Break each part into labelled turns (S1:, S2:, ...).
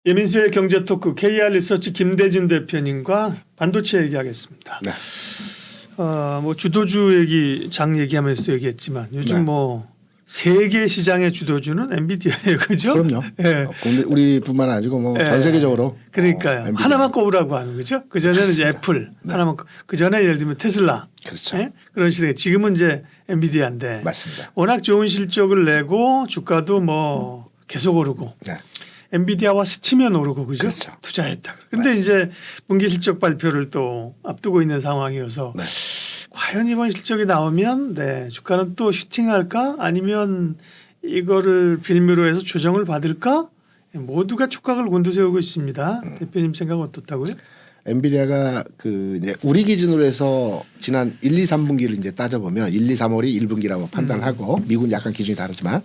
S1: 예민수의 경제토크 KR 리서치 김대준 대표님과 반도체 얘기하겠습니다.
S2: 네.
S1: 뭐 주도주 얘기 장 얘기하면서 얘기했지만 요즘
S2: 네.
S1: 뭐 세계 시장의 주도주는 엔비디아예요, 그죠?
S2: 그럼요.
S1: 예.
S2: 우리뿐만 아니고 뭐 전 세계적으로.
S1: 그러니까요.
S2: 엔비디아.
S1: 하나만 꼽으라고 하는 거죠. 그 전에는 이제 애플
S2: 네.
S1: 하나만 그 전에 예를 들면 테슬라.
S2: 그렇죠.
S1: 예? 그런 시대. 지금은 이제 엔비디아인데.
S2: 맞습니다.
S1: 워낙 좋은 실적을 내고 주가도 뭐 계속 오르고.
S2: 네.
S1: 엔비디아와 스치면 오르고 그죠?
S2: 그렇죠.
S1: 투자했다. 그런데 이제 분기 실적 발표를 또 앞두고 있는 상황이어서
S2: 네.
S1: 과연 이번 실적이 나오면 네, 주가는 또 슈팅할까 아니면 이거를 빌미로 해서 조정을 받을까? 모두가 촉각을 곤두세우고 있습니다. 대표님 생각은 어떻다고요?
S2: 엔비디아가 그 이제 우리 기준으로 해서 지난 1, 2, 3분기를 이제 따져보면 1, 2, 3월이 1분기라고 판단하고 미국은 약간 기준이 다르지만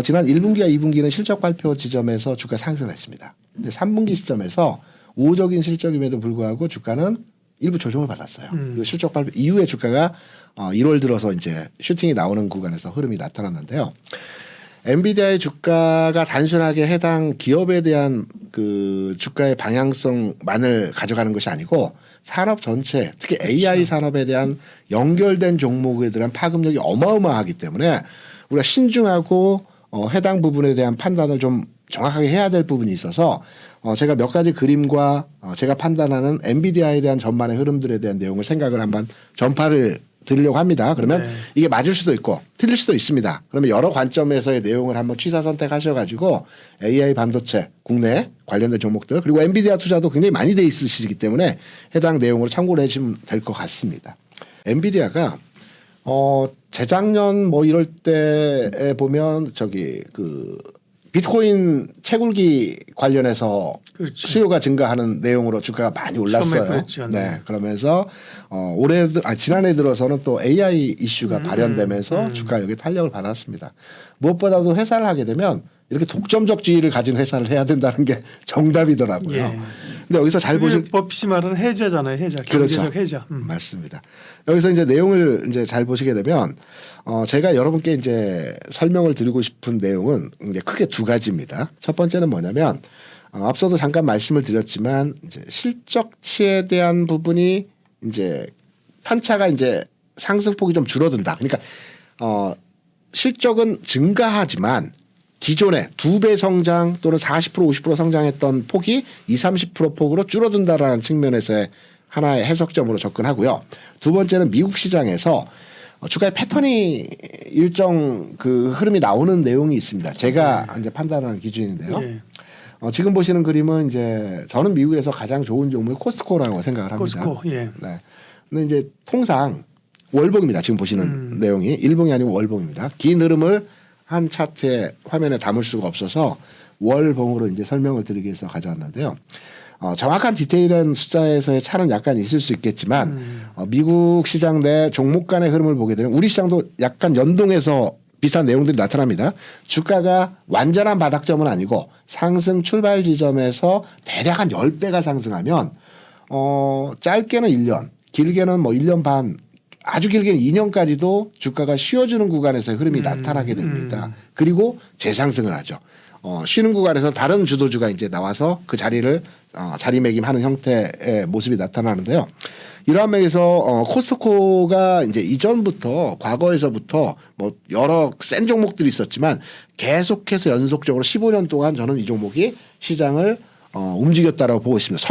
S2: 지난 1분기와 2분기는 실적 발표 지점에서 주가 상승을 했습니다. 근데 3분기 시점에서 우호적인 실적임에도 불구하고 주가는 일부 조정을 받았어요. 그리고 실적 발표 이후에 주가가 1월 들어서 이제 슈팅이 나오는 구간에서 흐름이 나타났는데요. 엔비디아의 주가가 단순하게 해당 기업에 대한 그 주가의 방향성만을 가져가는 것이 아니고 산업 전체, 특히 AI 산업에 대한 연결된 종목에 대한 파급력이 어마어마하기 때문에 우리가 신중하고 해당 부분에 대한 판단을 좀 정확하게 해야 될 부분이 있어서 제가 몇 가지 그림과 제가 판단하는 엔비디아에 대한 전반의 흐름들에 대한 내용을 생각을 한번 전파를 드리려고 합니다. 그러면
S1: 네.
S2: 이게 맞을 수도 있고 틀릴 수도 있습니다. 그러면 여러 관점에서의 내용을 한번 취사 선택하셔가지고 AI 반도체 국내 관련된 종목들 그리고 엔비디아 투자도 굉장히 많이 돼 있으시기 때문에 해당 내용으로 참고를 해주시면 될 것 같습니다. 엔비디아가 재작년 뭐 이럴 때에 보면 저기 그 비트코인 채굴기 관련해서
S1: 그렇죠.
S2: 수요가 증가하는 내용으로 주가가 많이 올랐어요.
S1: 그랬죠.
S2: 네, 그러면서 지난해 들어서는 또 AI 이슈가 발현되면서 주가 여기 탄력을 받았습니다. 무엇보다도 회사를 하게 되면 이렇게 독점적지위를 가진 회사를 해야 된다는 게 정답이더라고요.
S1: 예.
S2: 근데 여기서 잘 보실
S1: 법시 말하는 해자잖아요, 해자. 경제적 해자.
S2: 맞습니다. 여기서 이제 내용을 이제 잘 보시게 되면 제가 여러분께 이제 설명을 드리고 싶은 내용은 이제 크게 두 가지입니다. 첫 번째는 뭐냐면 앞서도 잠깐 말씀을 드렸지만 이제 실적치에 대한 부분이 이제 편차가 이제 상승폭이 좀 줄어든다. 그러니까 실적은 증가하지만 기존에 2배 성장 또는 40% 50% 성장했던 폭이 20, 30% 폭으로 줄어든다라는 측면에서의 하나의 해석점으로 접근하고요. 두 번째는 미국 시장에서 주가의 패턴이 일정 그 흐름이 나오는 내용이 있습니다. 제가 이제 판단하는 기준인데요.
S1: 예.
S2: 지금 보시는 그림은 이제 저는 미국에서 가장 좋은 종목이 코스트코라고 생각을 합니다.
S1: 코스코. 예.
S2: 네. 근데 이제 통상 월봉입니다. 지금 보시는 내용이 일봉이 아니고 월봉입니다. 긴 흐름을 한 차트에 화면에 담을 수가 없어서 월봉으로 이제 설명을 드리기 위해서 가져왔는데요. 정확한 디테일한 숫자에서의 차는 약간 있을 수 있겠지만 미국 시장 내 종목 간의 흐름을 보게 되면 우리 시장도 약간 연동해서 비슷한 내용들이 나타납니다. 주가가 완전한 바닥점은 아니고 상승 출발 지점에서 대략 한 10배가 상승하면 짧게는 1년, 길게는 뭐 1년 반 아주 길게는 2년까지도 주가가 쉬어주는 구간에서 흐름이 나타나게 됩니다. 그리고 재상승을 하죠. 쉬는 구간에서 다른 주도주가 이제 나와서 그 자리를 자리매김하는 형태의 모습이 나타나는데요. 이러한 면에서 코스트코가 이제 이전부터 과거에서부터 뭐 여러 센 종목들이 있었지만 계속해서 연속적으로 15년 동안 저는 이 종목이 시장을 움직였다라고 보고 있습니다.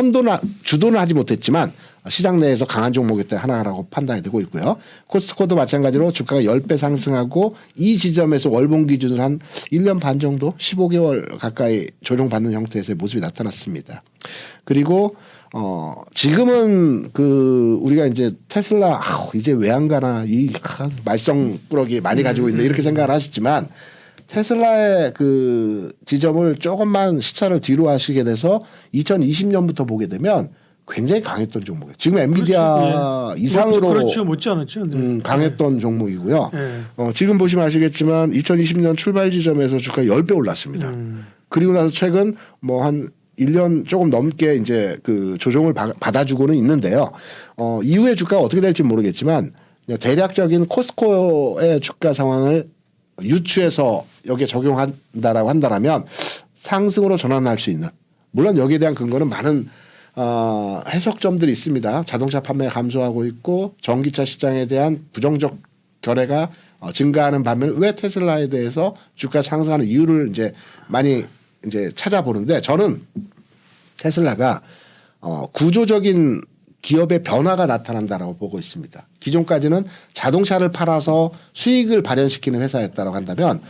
S2: 주도는 하지 못했지만 시장 내에서 강한 종목이 하나라고 판단이 되고 있고요. 코스트코도 마찬가지로 주가가 10배 상승하고 이 지점에서 월봉 기준으로 한 1년 반 정도 15개월 가까이 조정받는 형태에서의 모습이 나타났습니다. 그리고 지금은 그 우리가 이제 테슬라 이제 왜 안 가나 이 말썽꾸러기 많이 가지고 있네 이렇게 생각을 하시지만 테슬라의 그 지점을 조금만 시차를 뒤로 하시게 돼서 2020년부터 보게 되면 굉장히 강했던 종목이에요. 지금 엔비디아
S1: 그렇죠. 예.
S2: 이상으로
S1: 그렇죠. 못지 않았죠. 네.
S2: 강했던 종목이고요.
S1: 예.
S2: 지금 보시면 아시겠지만 2020년 출발 지점에서 주가 10배 올랐습니다. 그리고 나서 최근 뭐 한 1년 조금 넘게 이제 그 조정을 받아주고는 있는데요. 이후에 주가가 어떻게 될지 모르겠지만 대략적인 코스코의 주가 상황을 유추해서 여기에 적용한다라고 한다면 상승으로 전환할 수 있는 물론 여기에 대한 근거는 많은 해석점들이 있습니다. 자동차 판매가 감소하고 있고 전기차 시장에 대한 부정적 결례가 증가하는 반면 왜 테슬라에 대해서 주가 상승하는 이유를 이제 많이 이제 찾아보는데 저는 테슬라가 구조적인 기업의 변화가 나타난다라고 보고 있습니다. 기존까지는 자동차를 팔아서 수익을 발현시키는 회사였다고 한다면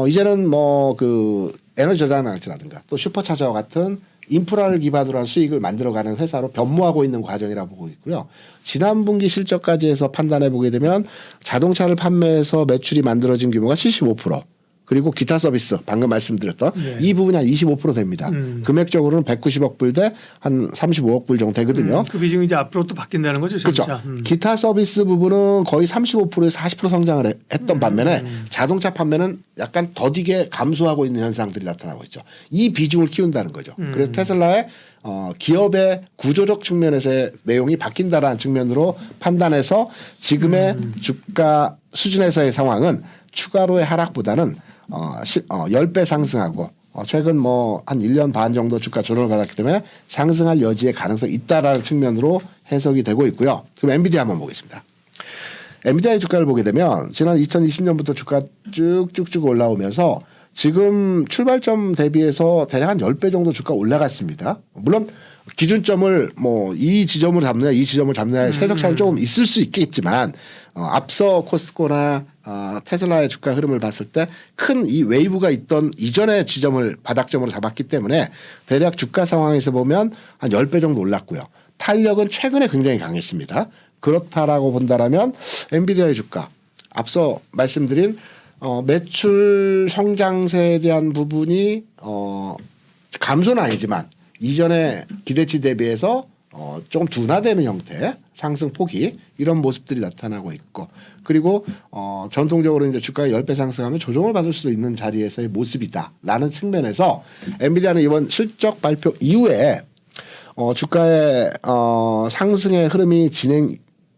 S2: 이제는 뭐 그 에너지 저장 장치라든가 또 슈퍼차저와 같은 인프라를 기반으로 한 수익을 만들어가는 회사로 변모하고 있는 과정이라고 보고 있고요. 지난 분기 실적까지 해서 판단해 보게 되면 자동차를 판매해서 매출이 만들어진 규모가 75%. 그리고 기타 서비스 방금 말씀드렸던
S1: 네.
S2: 이 부분이 한 25% 됩니다. 금액적으로는 190억 불 대 한 35억 불 정도 되거든요.
S1: 그 비중이 이제 앞으로 또 바뀐다는 거죠.
S2: 그렇죠.
S1: 진짜.
S2: 기타 서비스 부분은 거의 35%에서 40% 성장을 했던 반면에 자동차 판매는 약간 더디게 감소하고 있는 현상들이 나타나고 있죠. 이 비중을 키운다는 거죠. 그래서 테슬라의 기업의 구조적 측면에서의 내용이 바뀐다라는 측면으로 판단해서 지금의 주가 수준에서의 상황은 추가로의 하락보다는 10배 상승하고 최근 뭐 한 1년 반 정도 주가 조정을 받았기 때문에 상승할 여지의 가능성이 있다라는 측면으로 해석이 되고 있고요. 그럼 엔비디아 한번 보겠습니다. 엔비디아의 주가를 보게 되면 지난 2020년부터 주가 쭉쭉쭉 올라오면서 지금 출발점 대비해서 대략 한 10배 정도 주가 올라갔습니다. 물론 기준점을 뭐 이 지점을 잡느냐 이 지점을 잡느냐의 세석 차이는 조금 있을 수 있겠지만 앞서 코스코나 테슬라의 주가 흐름을 봤을 때 큰 이 웨이브가 있던 이전의 지점을 바닥점으로 잡았기 때문에 대략 주가 상황에서 보면 한 10배 정도 올랐고요. 탄력은 최근에 굉장히 강했습니다. 그렇다라고 본다라면 엔비디아의 주가 앞서 말씀드린 매출 성장세에 대한 부분이 감소는 아니지만 이전의 기대치 대비해서 조금 둔화되는 형태 상승 폭이 이런 모습들이 나타나고 있고 그리고 전통적으로 이제 주가가 10배 상승하면 조정을 받을 수 있는 자리에서의 모습이다라는 측면에서 엔비디아는 이번 실적 발표 이후에 주가의 상승의 흐름이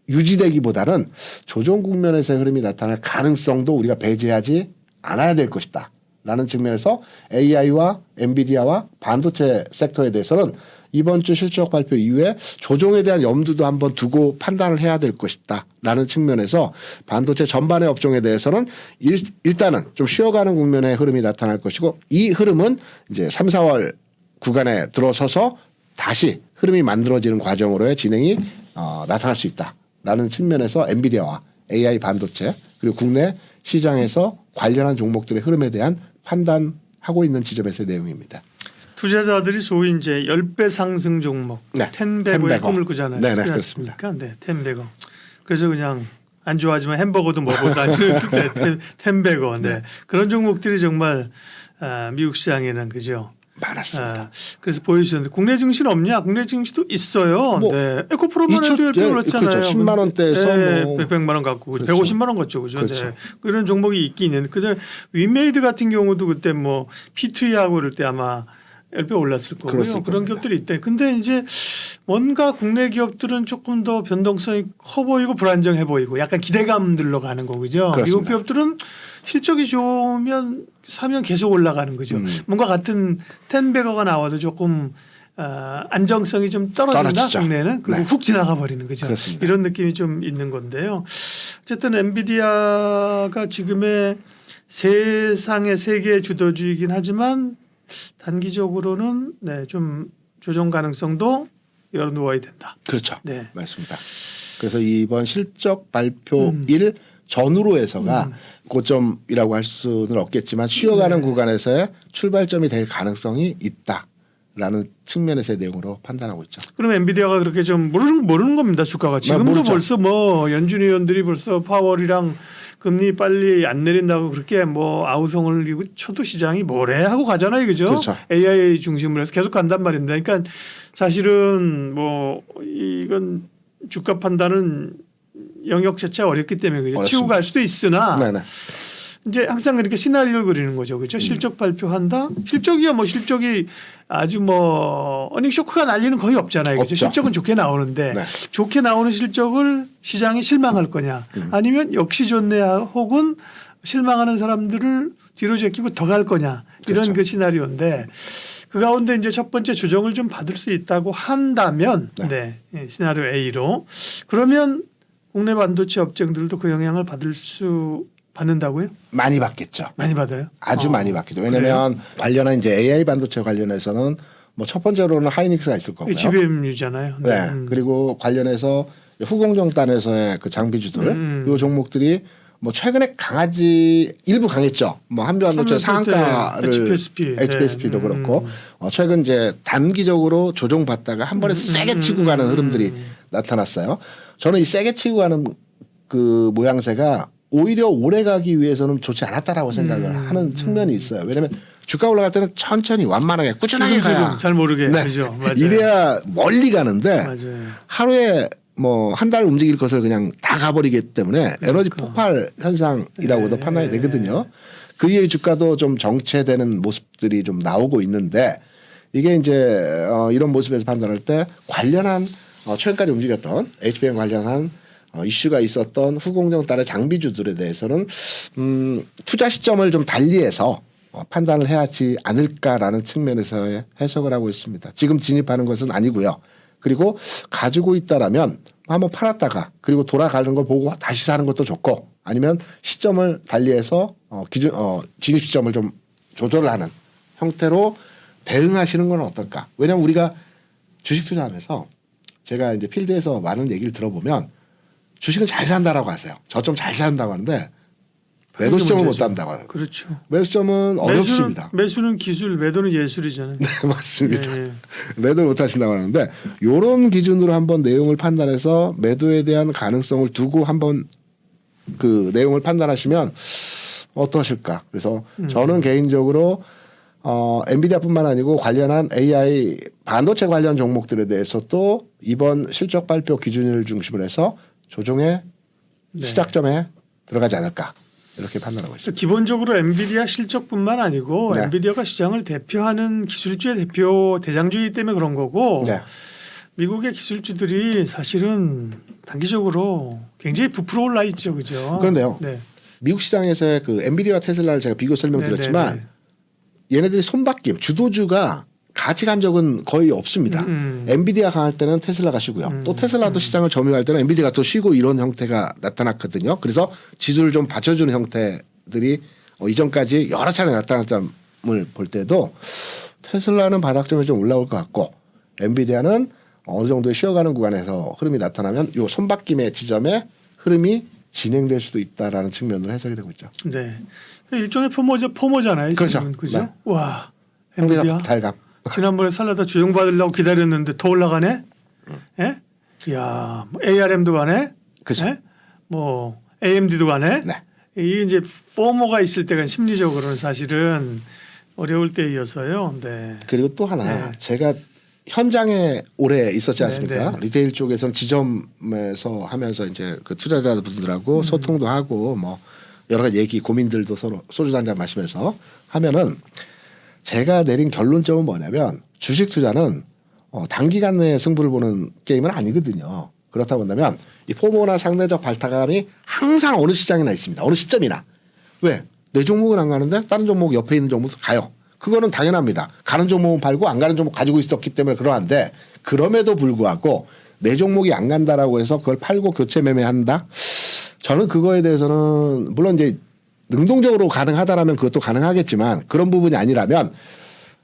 S2: 유지되기보다는 조정 국면에서의 흐름이 나타날 가능성도 우리가 배제하지 않아야 될 것이다. 라는 측면에서 AI와 엔비디아와 반도체 섹터에 대해서는 이번 주 실적 발표 이후에 조정에 대한 염두도 한번 두고 판단을 해야 될 것이다. 라는 측면에서 반도체 전반의 업종에 대해서는 일단은 좀 쉬어가는 국면의 흐름이 나타날 것이고 이 흐름은 이제 3, 4월 구간에 들어서서 다시 흐름이 만들어지는 과정으로의 진행이 나타날 수 있다. 라는 측면에서 엔비디아와 AI 반도체 그리고 국내 시장에서 관련한 종목들의 흐름에 대한 판단하고 있는 지점에서의 내용입니다.
S1: 투자자들이 소위 이제 10배 상승 종목,
S2: 네.
S1: 텐베거의 꿈을 꾸잖아요.
S2: 네네,
S1: 그렇습니까? 네, 텐베거. 그래서 그냥 안 좋아하지만 햄버거도 먹어도 안 좋을 때 텐베거. 네. 그런 종목들이 정말 미국 시장에는 그죠.
S2: 많았습니다.
S1: 그래서 보여주셨는데 국내 증시는 없냐? 국내 증시도 있어요.
S2: 뭐
S1: 네. 에코프로만 해도 10배 올랐잖아요.
S2: 그렇죠. 10만 원대에서
S1: 네,
S2: 뭐
S1: 100만 원 갖고
S2: 그렇죠.
S1: 150만 원 갔죠. 그죠?
S2: 그렇죠.
S1: 네. 그런 종목이 있긴 있는데 그다음에 윈메이드 같은 경우도 그때 뭐 P2E하고 그럴 때 아마 10배 올랐을 거고요.
S2: 그렇습니다.
S1: 그런 기업들이 있대. 근데 이제 뭔가 국내 기업들은 조금 더 변동성이 커 보이고 불안정해 보이고 약간 기대감들로 가는 거죠.
S2: 그렇습니다.
S1: 미국 기업들은 실적이 좋으면 사면 계속 올라가는 거죠. 뭔가 같은 텐베거가 나와도 조금 안정성이 좀 떨어진다.
S2: 떨어지죠.
S1: 국내는 그리고
S2: 네.
S1: 훅 지나가 버리는 거죠.
S2: 그렇습니다.
S1: 이런 느낌이 좀 있는 건데요. 어쨌든 엔비디아가 지금의 세상의 세계의 주도주이긴 하지만 단기적으로는 네, 좀 조정 가능성도 열어놓아야 된다.
S2: 그렇죠.
S1: 네.
S2: 맞습니다. 그래서 이번 실적 발표일 전후로 해서가 고점이라고 할 수는 없겠지만 쉬어가는 구간에서의 출발점이 될 가능성이 있다라는 측면에서의 내용으로 판단하고 있죠.
S1: 그럼 엔비디아가 그렇게 좀 모르는 겁니다. 주가가 지금도
S2: 모르죠.
S1: 벌써 뭐 연준 의원들이 벌써 파월이랑 금리 빨리 안 내린다고 그렇게 뭐 아우성을 쳐도 시장이 뭐래 하고 가잖아요, 그죠?
S2: 그렇죠.
S1: AI 중심으로 해서 계속 간단 말입니다. 그러니까 사실은 뭐 이건 주가 판단은 영역 자체가 어렵기 때문에 그죠? 치고 갈 수도 있으나
S2: 네네.
S1: 이제 항상 그렇게 시나리오를 그리는 거죠, 그죠? 실적 발표한다. 실적이야 뭐 실적이 아주 뭐 어닝 쇼크가 날리는 거의 없잖아요, 그죠?
S2: 없죠.
S1: 실적은 좋게 나오는데
S2: 네.
S1: 좋게 나오는 실적을 시장이 실망할 거냐, 아니면 역시 좋네 혹은 실망하는 사람들을 뒤로 제끼고 더 갈 거냐 이런
S2: 그렇죠.
S1: 그 시나리오인데 그 가운데 이제 첫 번째 조정을 좀 받을 수 있다고 한다면
S2: 네.
S1: 네. 시나리오 A로 그러면 국내 반도체 업종들도 그 영향을 받는다고요?
S2: 많이 받겠죠.
S1: 많이 받아요?
S2: 아주 많이 받겠죠. 왜냐하면 관련한 이제 AI 반도체 관련해서는 뭐 첫 번째로는 하이닉스가 있을 거고요.
S1: HBM유잖아요.
S2: 네. 그리고 관련해서 후공정단에서의 그 장비주들 이 종목들이 뭐 최근에 일부 강했죠. 뭐 한반도체 상한가를 HPSP도
S1: 네.
S2: 그렇고 최근 이제 단기적으로 조정받다가 한 번에 세게 치고 가는 흐름들이 나타났어요. 저는 이 세게 치고 가는 그 모양새가 오히려 오래 가기 위해서는 좋지 않았다라고 생각을 하는 측면이 있어요. 왜냐하면 주가 올라갈 때는 천천히 완만하게 꾸준하게 가야
S1: 잘 모르게
S2: 네.
S1: 그죠. 맞아요.
S2: 이래야 멀리 가는데
S1: 맞아요.
S2: 하루에 뭐 한 달 움직일 것을 그냥 다 가버리기 때문에 에너지 폭발 현상이라고도 판단이 되거든요. 그 이후에 주가도 좀 정체되는 모습들이 좀 나오고 있는데 이게 이제 이런 모습에서 판단할 때 관련한 최근까지 움직였던 HBM 관련한 이슈가 있었던 후공정 달의 장비주들에 대해서는 투자 시점을 좀 달리해서 판단을 해야 하지 않을까라는 측면에서의 해석을 하고 있습니다. 지금 진입하는 것은 아니고요. 그리고 가지고 있다라면 한번 팔았다가 그리고 돌아가는 걸 보고 다시 사는 것도 좋고 아니면 시점을 달리해서 진입 시점을 좀 조절을 하는 형태로 대응하시는 건 어떨까? 왜냐하면 우리가 주식 투자하면서 제가 이제 필드에서 많은 얘기를 들어보면 주식은 잘 산다라고 하세요. 저점 잘 산다고 하는데 매도 시점을 못 잡는다고 하는.
S1: 그렇죠.
S2: 매도 시점은 어렵습니다.
S1: 매수는 기술, 매도는 예술이잖아요.
S2: 네, 맞습니다.
S1: 네.
S2: 매도를 못 하신다고 하는데 이런 기준으로 한번 내용을 판단해서 매도에 대한 가능성을 두고 한번 그 내용을 판단하시면 어떠실까? 그래서 저는 개인적으로 엔비디아뿐만 아니고 관련한 AI 반도체 관련 종목들에 대해서도 이번 실적 발표 기준을 중심으로 해서 조정의
S1: 네.
S2: 시작점에 들어가지 않을까 이렇게 판단하고 있습니다.
S1: 기본적으로 엔비디아 실적뿐만 아니고
S2: 네.
S1: 엔비디아가 시장을 대표하는 기술주의 대장주이기 때문에 그런 거고
S2: 네.
S1: 미국의 기술주들이 사실은 단기적으로 굉장히 부풀어 올라 있죠, 그죠?
S2: 그런데요.
S1: 네.
S2: 미국 시장에서의 그 엔비디아와 테슬라를 제가 비교 설명드렸지만
S1: 네, 네,
S2: 얘네들이 손바뀜 주도주가 같이 간 적은 거의 없습니다. 엔비디아 강할 때는 테슬라가 쉬고요. 또 테슬라도 시장을 점유할 때는 엔비디아가 또 쉬고 이런 형태가 나타났거든요. 그래서 지수를 좀 받쳐주는 형태들이 이전까지 여러 차례 나타난 점을 볼 때도 테슬라는 바닥점에 좀 올라올 것 같고 엔비디아는 어느 정도 쉬어가는 구간에서 흐름이 나타나면 요 손바뀜의 지점에 흐름이 진행될 수도 있다라는 측면으로 해석이 되고 있죠.
S1: 네. 일종의 포모잖아요.
S2: 그렇죠.
S1: 지금은, 그죠?
S2: 네.
S1: 와,
S2: 형태가
S1: 엔비디아
S2: 달감.
S1: 지난번에 살라다 조정받으려고 기다렸는데 더 올라가네. 예? 야, 뭐 ARM도 가네.
S2: 그죠.
S1: 예? 뭐 AMD도 가네.
S2: 네.
S1: 이게 이제 포모가 있을 때가 심리적으로는 사실은 어려울 때이어서요. 네.
S2: 그리고 또 하나
S1: 네.
S2: 제가 현장에 오래 있었지 않습니까?
S1: 네.
S2: 리테일 쪽에서는 지점에서 하면서 이제 그 투자자분들하고 소통도 하고 뭐 여러 가지 얘기 고민들도 서로 소주 한잔 마시면서 하면은 제가 내린 결론점은 뭐냐면 주식 투자는 단기간 내에 승부를 보는 게임은 아니거든요. 그렇다 본다면 이 포모나 상대적 발탁감이 항상 어느 시장이나 있습니다. 어느 시점이나. 왜? 내 종목은 안 가는데 다른 종목 옆에 있는 종목도 가요. 그거는 당연합니다. 가는 종목은 팔고 안 가는 종목 가지고 있었기 때문에 그러한데 그럼에도 불구하고 내 종목이 안 간다라고 해서 그걸 팔고 교체 매매한다? 저는 그거에 대해서는 물론 이제 능동적으로 가능하다라면 그것도 가능하겠지만 그런 부분이 아니라면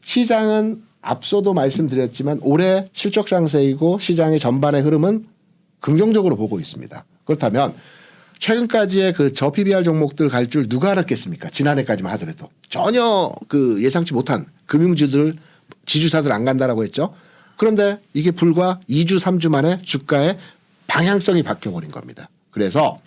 S2: 시장은 앞서도 말씀드렸지만 올해 실적 상세이고 시장의 전반의 흐름은 긍정적으로 보고 있습니다. 그렇다면 최근까지의 그 저 PBR 종목들 갈 줄 누가 알았겠습니까? 지난해까지만 하더라도 전혀 그 예상치 못한 금융주들 지주사들 안 간다라고 했죠. 그런데 이게 불과 2주 3주 만에 주가의 방향성이 바뀌어버린 겁니다. 그래서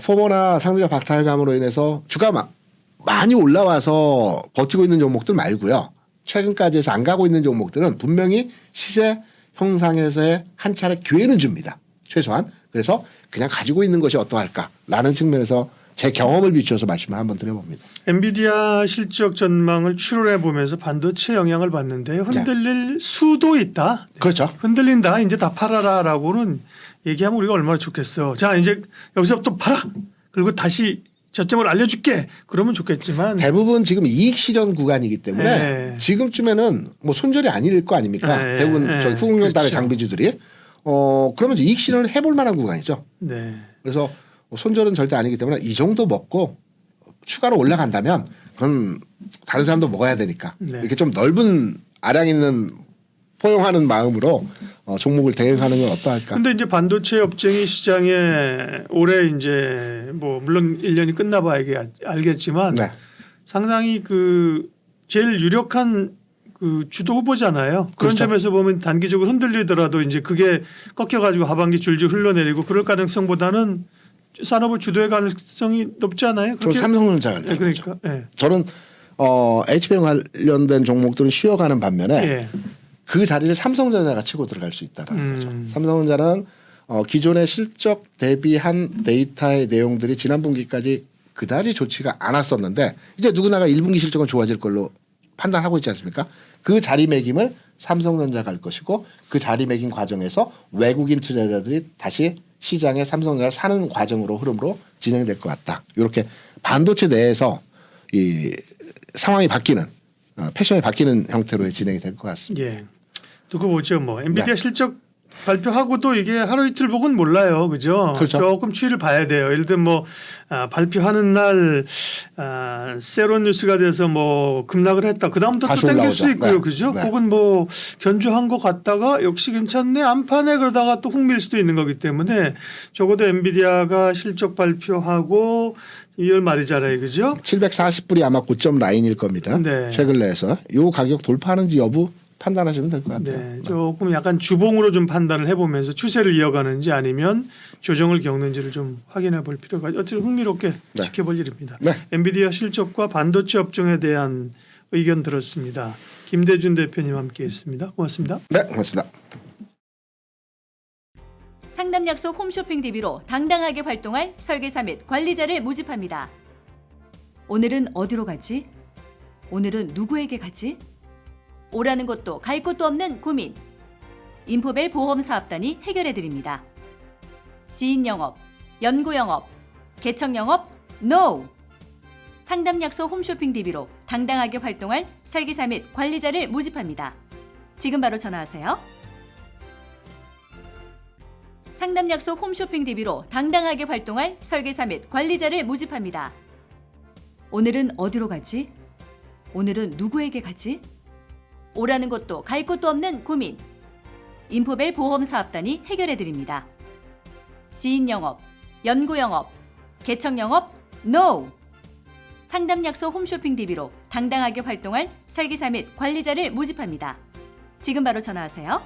S2: 포모나 상대적 박탈감으로 인해서 주가 많이 올라와서 버티고 있는 종목들 말고요. 최근까지 해서 안 가고 있는 종목들은 분명히 시세 형상에서의 한 차례 기회는 줍니다. 최소한. 그래서 그냥 가지고 있는 것이 어떠할까라는 측면에서 제 경험을 비추어서 말씀을 한번 드려봅니다.
S1: 엔비디아 실적 전망을 추론해 보면서 반도체 영향을 받는데 흔들릴 수도 있다.
S2: 그렇죠.
S1: 흔들린다. 이제 다 팔아라라고는 얘기하면 우리가 얼마나 좋겠어. 자, 이제 여기서부터 팔아. 그리고 다시 저점을 알려줄게. 그러면 좋겠지만
S2: 대부분 지금 이익 실현 구간이기 때문에
S1: 네.
S2: 지금쯤에는 뭐 손절이 아닐 거 아닙니까?
S1: 네.
S2: 대부분
S1: 네.
S2: 저기 후국용 땅의
S1: 그렇죠.
S2: 장비주들이 그러면 이제 이익 실현을 해볼 만한 구간이죠.
S1: 네.
S2: 그래서 손절은 절대 아니기 때문에 이 정도 먹고 추가로 올라간다면 그건 다른 사람도 먹어야 되니까
S1: 네.
S2: 이렇게 좀 넓은 아량 있는 포용하는 마음으로 종목을 대응하는 건 어떠할까?
S1: 근데 이제 반도체 업종이 시장에 올해 이제 뭐 물론 1년이 끝나봐야 알겠지만
S2: 네.
S1: 상당히 그 제일 유력한 그 주도 후보잖아요. 그런
S2: 그렇죠.
S1: 점에서 보면 단기적으로 흔들리더라도 이제 그게 꺾여가지고 하반기 줄줄 흘러내리고 그럴 가능성보다는 산업을 주도할 가능성이 높지 않아요?
S2: 저 삼성전자 관련.
S1: 네, 그러니까. 예.
S2: 저는 HBM 관련된 종목들은 쉬어가는 반면에
S1: 예.
S2: 그 자리를 삼성전자가 치고 들어갈 수 있다라는 거죠. 삼성전자는 기존의 실적 대비한 데이터의 내용들이 지난 분기까지 그다지 좋지가 않았었는데 이제 누구나가 1분기 실적은 좋아질 걸로 판단하고 있지 않습니까? 그 자리매김을 삼성전자가 할 것이고 그 자리매김 과정에서 외국인 투자자들이 다시 시장에 삼성전자를 사는 과정으로 흐름으로 진행될 것 같다. 이렇게 반도체 내에서 이 상황이 바뀌는 패션이 바뀌는 형태로 진행이 될 것 같습니다.
S1: 예. 두고 보죠. 뭐 엔비디아
S2: 네.
S1: 실적 발표하고도 이게 하루 이틀 보고는 몰라요, 그죠?
S2: 그렇죠.
S1: 조금 추이를 봐야 돼요. 예를 들면 뭐 발표하는 날 세론 뉴스가 돼서 뭐 급락을 했다. 그 다음부터 또
S2: 다시
S1: 땡길
S2: 올라오죠.
S1: 수 있고요,
S2: 네.
S1: 그죠?
S2: 네.
S1: 혹은 뭐 견조한 것 같다가 역시 괜찮네 안 파네 그러다가 또 훅밀 수도 있는 거기 때문에 적어도 엔비디아가 실적 발표하고 2월 말이잖아요, 그죠?
S2: 740불이 아마 고점 라인일 겁니다.
S1: 네.
S2: 최근 내에서 이 가격 돌파하는지 여부 판단하시면 될 것 같아요.
S1: 네, 조금 약간 주봉으로 좀 판단을 해보면서 추세를 이어가는지 아니면 조정을 겪는지를 좀 확인해 볼 필요가 어쨌든 흥미롭게
S2: 네.
S1: 지켜볼 일입니다.
S2: 네.
S1: 엔비디아 실적과 반도체 업종에 대한 의견 들었습니다. 김대준 대표님 함께했습니다. 고맙습니다.
S2: 네, 고맙습니다.
S3: 상담 약속 홈쇼핑 DB로 당당하게 활동할 설계사 및 관리자를 모집합니다. 오늘은 어디로 가지? 오늘은 누구에게 가지? 오라는 곳도 갈 곳도 없는 고민. 인포벨 보험사업단이 해결해드립니다. 지인 영업, 연구 영업, 개척 영업, NO! 상담 약속 홈쇼핑 DB로 당당하게 활동할 설계사 및 관리자를 모집합니다. 지금 바로 전화하세요. 상담 약속 홈쇼핑 DB로 당당하게 활동할 설계사 및 관리자를 모집합니다. 오늘은 어디로 가지? 오늘은 누구에게 가지? 오라는 곳도 갈 곳도 없는 고민. 인포벨 보험사업단이 해결해드립니다. 지인 영업, 연구 영업, 개척 영업, NO! 상담 약속 홈쇼핑 DB로 당당하게 활동할 설계사 및 관리자를 모집합니다. 지금 바로 전화하세요.